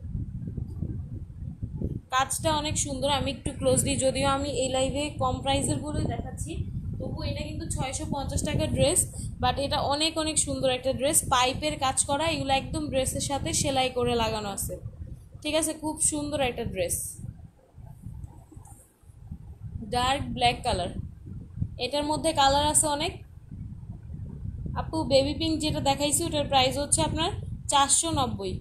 কাজটা অনেক সুন্দর। আমি একটু ক্লোজলি, যদিও আমি এই লাইভে কম প্রাইসের বলে দেখাচ্ছি, তবু এটা কিন্তু 650 টাকার ড্রেস, বাট এটা অনেক অনেক সুন্দর একটা ড্রেস, পাইপের কাজ করা, এগুলো একদম ড্রেসের সাথে সেলাই করে লাগানো আছে, ঠিক আছে। খুব সুন্দর একটা ড্রেস, ডার্ক ব্ল্যাক কালার, এটার মধ্যে কালার আছে অনেক। আপু বেবি পিঙ্ক যেটা দেখাইছি ওটার প্রাইস হচ্ছে আপনার 490।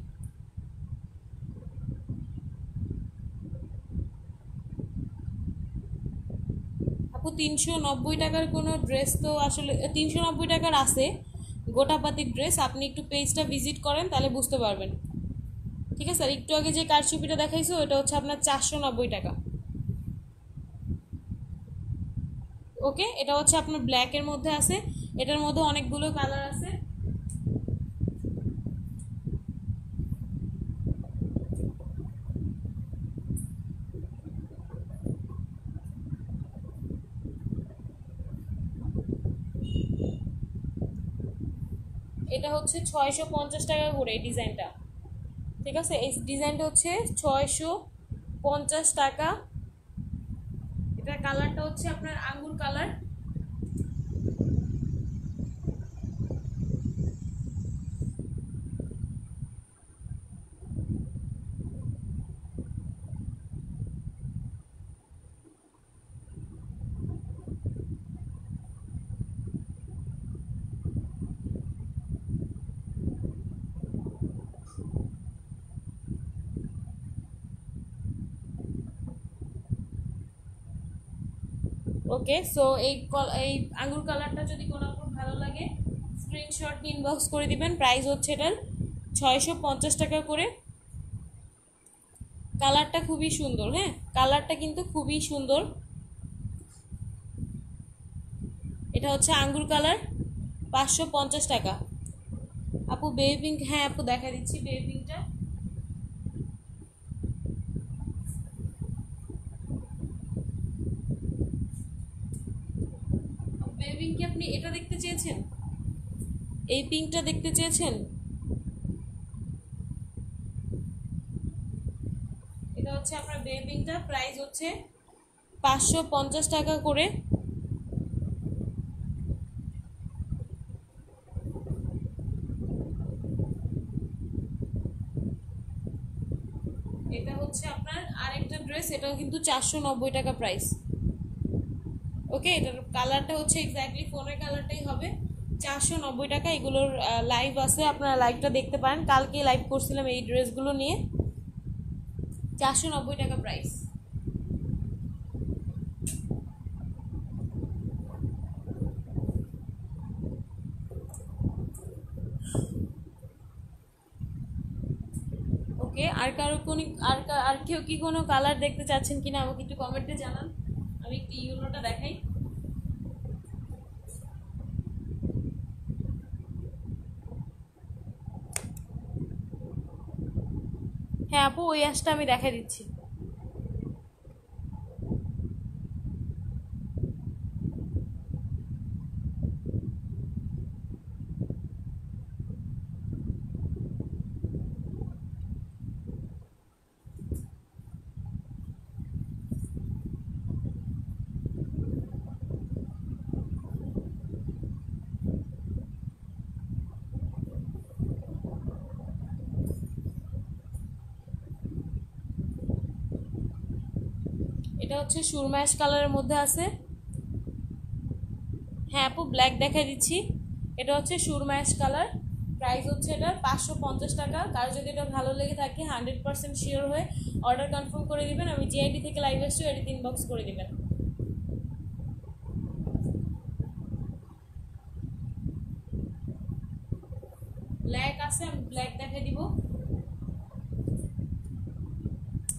আপু 390 টাকার কোনো ড্রেস তো আসলে, 390 টাকার আছে গোটাপাতির ড্রেস, আপনি একটু পেজটা ভিজিট করেন তাহলে বুঝতে পারবেন, ঠিক আছে। আর একটু আগে যে কারচুপিটা দেখাইছো ওটা হচ্ছে আপনার 490 টাকা। ওকে, এটা হচ্ছে আপনার ব্ল্যাকের মধ্যে আছে, এটার মধ্যে অনেকগুলো কালার আছে। এটা হচ্ছে 650 টাকা করে এই ডিজাইনটা, ঠিক আছে। এই ডিজাইনটা হচ্ছে 650 টাকা। এটার কালারটা হচ্ছে আপনার আঙ্গুর কালার। ওকে, সো এই আঙ্গুর কালারটা যদি কোনো আপনার ভালো লাগে স্ক্রিনশট নিয়ে ইনবক্স করে দিবেন, প্রাইস হচ্ছে এটার 650 টাকা করে। কালারটা খুবই সুন্দর, হ্যাঁ কালারটা কিন্তু খুবই সুন্দর। এটা হচ্ছে আঙ্গুর কালার, 550 টাকা। আপু বেবি পিঙ্ক, হ্যাঁ আপু দেখা দিচ্ছি বেবি পিঙ্কটা। বেবি পিঙ্ক কি আপনি এটা দেখতে চেয়েছেন, এই পিঙ্কটা দেখতে চেয়েছেন? এটা হচ্ছে আপনার বেবি পিঙ্কটা, প্রাইস হচ্ছে 550 টাকা করে। এটা হচ্ছে আপনার আরেকটা ড্রেস, এটাও কিন্তু 490 টাকা প্রাইস। ওকে, এটার কালারটা হচ্ছে এক্স্যাক্টলি ফোনের কালারটাই হবে, 490 টাকা। এগুলোর লাইভ আছে, আপনারা লাইভটা দেখতে পারেন, কালকে লাইভ করছিলাম এই ড্রেসগুলো নিয়ে, 490 টাকা প্রাইস। ওকে, আর কারো কোন আর কেউ কি কোনো কালার দেখতে চাচ্ছেন কিনা আমাকে একটু কমেন্টে জানান, আমি একটু ইউনোটা দেখাই। হ্যাঁ আপু ওই অ্যাশটা আমি দেখা দিচ্ছি। এটা হচ্ছে সুরমা অ্যাশ কালারের মধ্যে আছে। হ্যাঁ আপু ব্ল্যাক দেখা দিচ্ছি, এটা হচ্ছে সুরমা অ্যাশ কালার, প্রাইস হচ্ছে এটার 550 টাকা। কার যদি এটা ভালো লেগে থাকে 100% শিওর হয়ে অর্ডার কনফার্ম করে দিবেন, আমি যে আইডি থেকে লাইভ আসছি আইডি ইনবক্স করে দিবেন। ব্ল্যাক আছে, আমি ব্ল্যাক দেখাই দিব।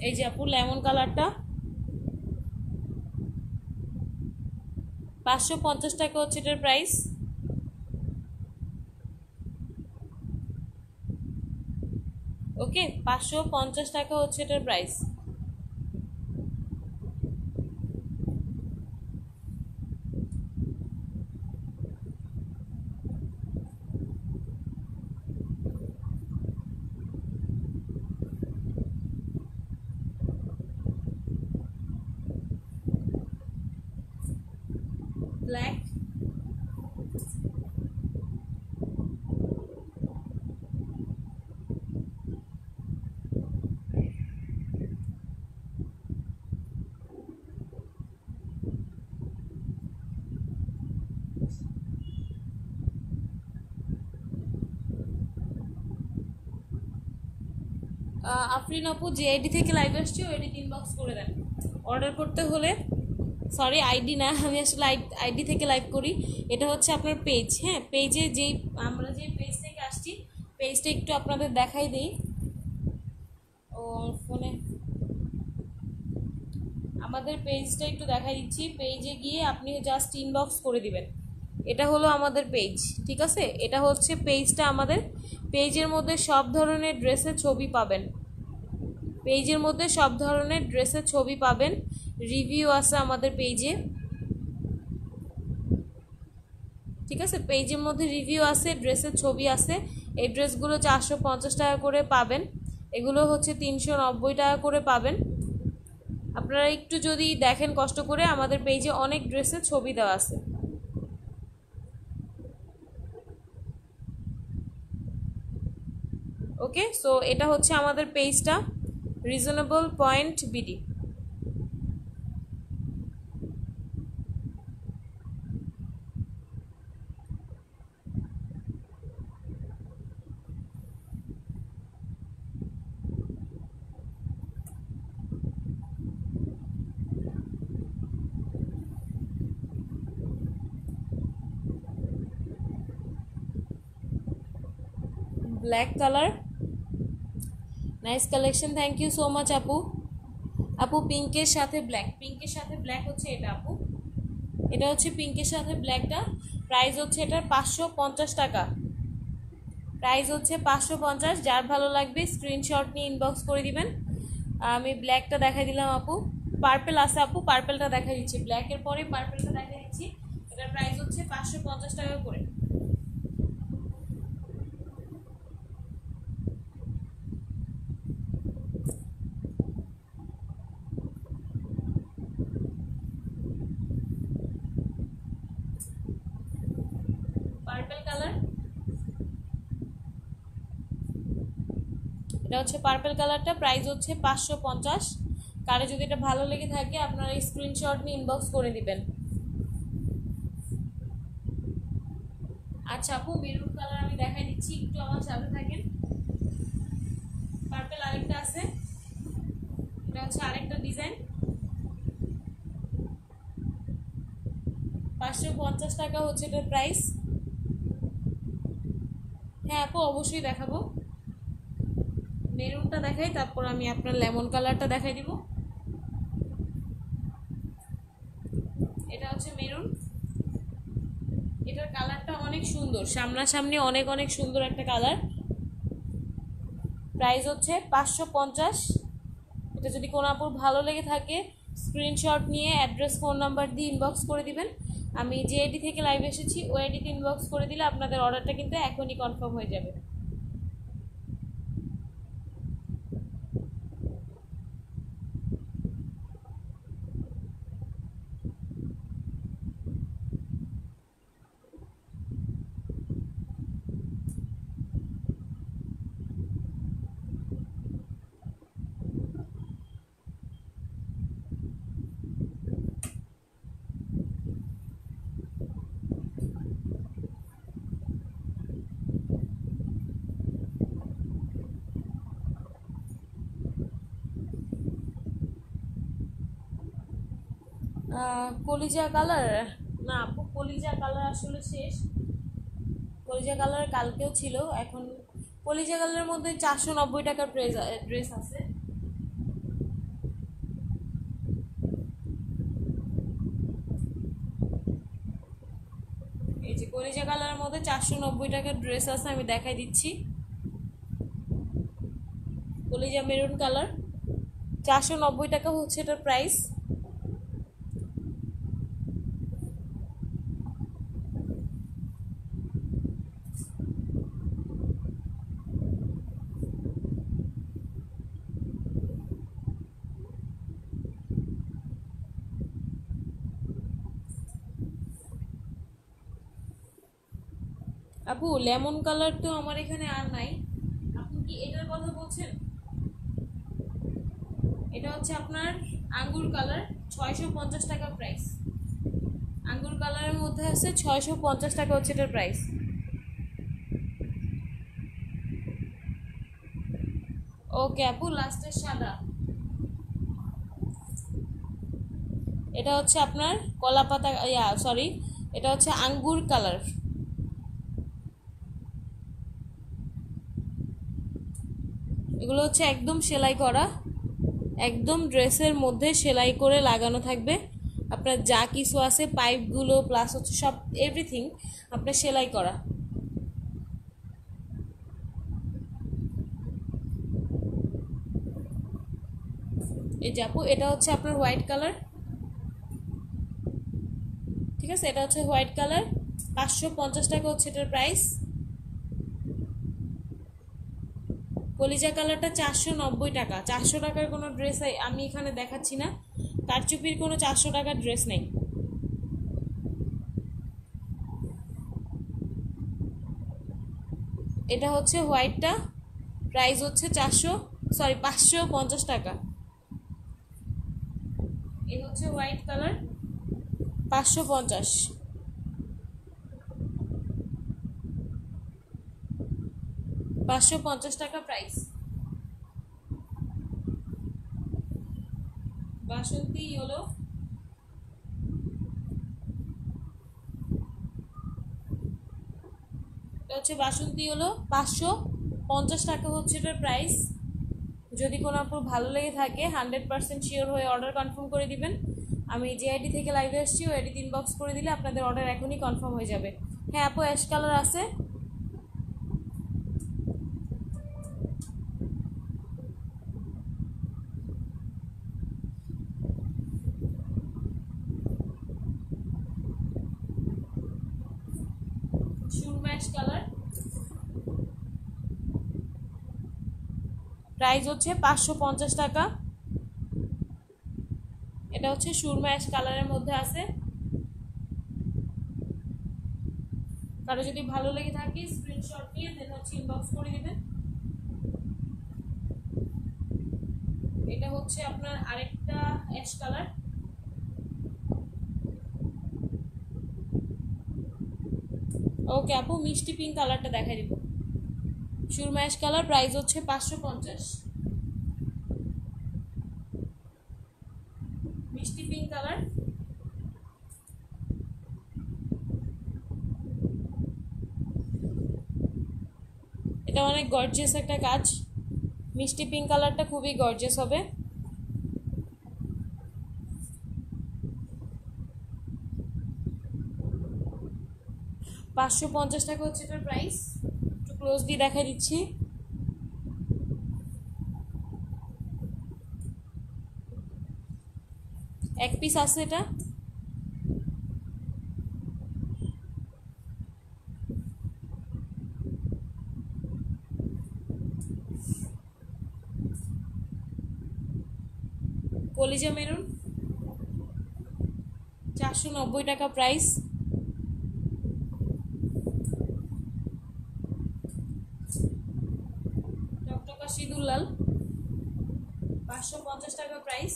এই যে আপু লেমন কালারটা 550 টাকা হচ্ছে এটার প্রাইস। ওকে, 550 টাকা হচ্ছে এটার প্রাইস। ব্ল্যাক, আফরিন আপু যে আইডি থেকে লাইভ আসছে ওই আইডি ইনবক্স করে দেন। অর্ডার করতে হলে, সরি আইডি না, আমি আসলে আইডি থেকে লাইভ করি। এটা হচ্ছে আপনার পেজ, হ্যাঁ পেজে যেই আমরা যে পেজ থেকে আসছি পেজটা একটু আপনাদের দেখাই দিই। ও ফোনে আমাদের পেজটা একটু দেখাই দিচ্ছি। পেজে গিয়ে আপনি জাস্ট ইনবক্স করে দিবেন। এটা হলো আমাদের পেজ, ঠিক আছে? এটা হচ্ছে পেজটা আমাদের। পেজের মধ্যে সব ধরনের ড্রেসের ছবি পাবেন, পেজের মধ্যে সব ধরনের ড্রেসের ছবি পাবেন। রিভিউ আছে আমাদের পেজে, ঠিক আছে? পেজের মধ্যে রিভিউ আছে, ড্রেসের ছবি আছে। এই ড্রেসগুলো 450 টাকা করে পাবেন, এগুলো হচ্ছে 390 টাকা করে পাবেন। আপনারা একটু যদি দেখেন কষ্ট করে, আমাদের পেজে অনেক ড্রেসের ছবি দেওয়া আছে। ওকে, সো এটা হচ্ছে আমাদের পেজটা, reasonable point BD. Black colour, nice collection, thank you so much আপু। আপু পিঙ্কের সাথে ব্ল্যাক, পিঙ্কের সাথে ব্ল্যাক হচ্ছে এটা আপু, এটা হচ্ছে পিঙ্কের সাথে ব্ল্যাকটা। প্রাইস হচ্ছে এটার 550 টাকা, প্রাইস হচ্ছে 550। যার ভালো লাগবে স্ক্রিনশট নিয়ে ইনবক্স করে দিবেন। আমি ব্ল্যাকটা দেখাই দিলাম আপু। পার্পেল আছে আপু, পার্পেলটা দেখা দিচ্ছি, ব্ল্যাকের পরে পার্পেলটা দেখা দিচ্ছি। এটার প্রাইস হচ্ছে 550 টাকা করে। পার্পেল কালার, এটা হচ্ছে পার্পেল কালারটা, প্রাইস হচ্ছে 550। কারো যদি এটা ভালো লেগে থাকে আপনারা স্ক্রিনশট নিয়ে ইনবক্স করে দিবেন। আচ্ছা আপু মেরুন কালার আমি দেখাই দিচ্ছি, একটু আমার সাথে থাকেন। পার্পেল আরেকটা আছে, এটা হচ্ছে আরেকটা ডিজাইন, 550 টাকা হচ্ছে এটার প্রাইস। হ্যাঁ আপু অবশ্যই দেখাবো। মেরুনটা দেখাই, তারপর আমি আপনার লেমন কালারটা দেখাই দিব। এটা হচ্ছে মেরুন, এটার কালারটা অনেক সুন্দর, সামনাসামনি অনেক অনেক সুন্দর একটা কালার। প্রাইস হচ্ছে 550। এটা যদি কোনো আপুর ভালো লেগে থাকে স্ক্রিনশট নিয়ে অ্যাড্রেস ফোন নাম্বার দিয়ে ইনবক্স করে দিবেন। আমি যে আইডি থেকে লাইভ এসেছি ওই আইডিতে ইনবক্স করে দিলে আপনাদের অর্ডারটা কিন্তু এখনই কনফার্ম হয়ে যাবে। কলিজা কালার, না আপু কলিজা কালার আসলে শেষ। কলিজা কালার কালকেও ছিল, এখন কলিজা কালারের মধ্যে 490 টাকার ড্রেস আছে। এই যে কলিজা কালারের মধ্যে 490 টাকার ড্রেস আছে, আমি দেখাই দিচ্ছি। কলিজা মেরুন কালার, 490 টাকা হচ্ছে এটার প্রাইস। আপু লেমন কালার তো আমার এখানে আর নাই, আপনি কি এটার কথা বলছেন? এটা হচ্ছে আপনার আঙ্গুর কালার, 650 টাকা প্রাইস। আঙ্গুর কালারের মধ্যে আছে 650 টাকা হচ্ছে এটার প্রাইস। ওকে আপু, লাস্টের সাদা, এটা হচ্ছে আপনার কলা পাতা, সরি, এটা হচ্ছে আঙ্গুর কালার। এগুলো হচ্ছে একদম সেলাই করা, একদম ড্রেসের মধ্যে সেলাই করে লাগানো থাকবে। আপনার যা কিছু আছে পাইপগুলো প্লাস হচ্ছে সব এভরিথিং আপনার সেলাই করা। এই যে আপু, এটা হচ্ছে আপনার হোয়াইট কালার, ঠিক আছে, এটা হচ্ছে হোয়াইট কালার, 550 টাকা হচ্ছে এটার প্রাইস। কলিজা কালারটা 490 টাকা। 400 টাকার কোনো ড্রেস আমি এখানে দেখাচ্ছি না, কারচুপির কোনো 400 টাকার ড্রেস নেই। এটা হচ্ছে হোয়াইটটা, প্রাইস হচ্ছে 550 টাকা। এই হচ্ছে হোয়াইট কালার, 550, 550 টাকা প্রাইস। বাসন্তী ইয়েলো, এটা হচ্ছে বাসন্তী ইয়েলো, 550 টাকা হচ্ছে এটার প্রাইস। যদি কোনো আপুর ভালো লেগে থাকে 100% শিওর হয়ে অর্ডার কনফার্ম করে দিবেন। আমি যে আইডি থেকে লাইভে আসছি ওই আইডি ইনবক্স করে দিলে আপনাদের অর্ডার এখনই কনফার্ম হয়ে যাবে। হ্যাঁ আপু, অ্যাশ কালার আছে, সুরমা অ্যাশ কালার, প্রাইস হচ্ছে 550 টাকা। এটা হচ্ছে সুরমা অ্যাশ কালারের মধ্যে আছে। কারো যদি ভালো লেগে থাকে স্ক্রিনশট দিয়ে দেন হচ্ছে ইনবক্স করে দিবেন। এটা হচ্ছে আপনার আরেকটা অ্যাশ কালার, ওকে আপু, মিষ্টি পিঙ্ক কালারটা দেখাই দিব। সুরমা অ্যাশ কালার, প্রাইস হচ্ছে 550। মিষ্টি পিঙ্ক কালার, এটা অনেক গর্জিয়াস একটা কাজ, মিষ্টি পিঙ্ক কালারটা খুবই গর্জিয়াস হবে। 550 টাকা হচ্ছে এটার প্রাইস। একটু ক্লোজলি দেখাই দিচ্ছি। এক পিস আছে এটা, কলিজা মেরুন, 490 টাকা প্রাইস। টকটকা সিঁদুর লাল, 550 টাকা প্রাইস।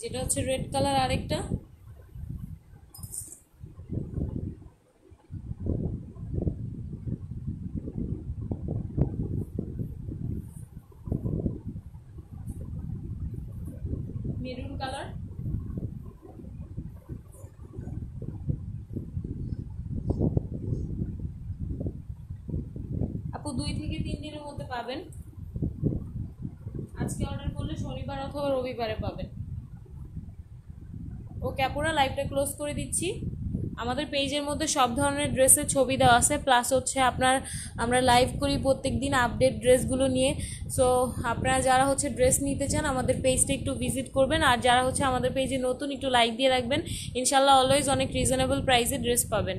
যেটা হচ্ছে রেড কালার আরেকটা, মেরুন কালার, আপু 2 থেকে 3 দিনের মধ্যে পাবেন। আজকে অর্ডার করলে শনিবার অথবা রবিবারে পাবেন। ওকে আপুরা, লাইভটা ক্লোজ করে দিচ্ছি। আমাদের পেজের মধ্যে সব ধরনের ড্রেসের ছবি দেওয়া আছে, প্লাস হচ্ছে আমরা লাইভ করি প্রত্যেক দিন আপডেট ড্রেসগুলো নিয়ে। সো আপনারা যারা হচ্ছে ড্রেস নিতে চান আমাদের পেজটা একটু ভিজিট করবেন, আর যারা হচ্ছে আমাদের পেজে নতুন একটু লাইক দিয়ে রাখবেন। ইনশাল্লাহ অলওয়েজ অনেক রিজনেবল প্রাইসে ড্রেস পাবেন।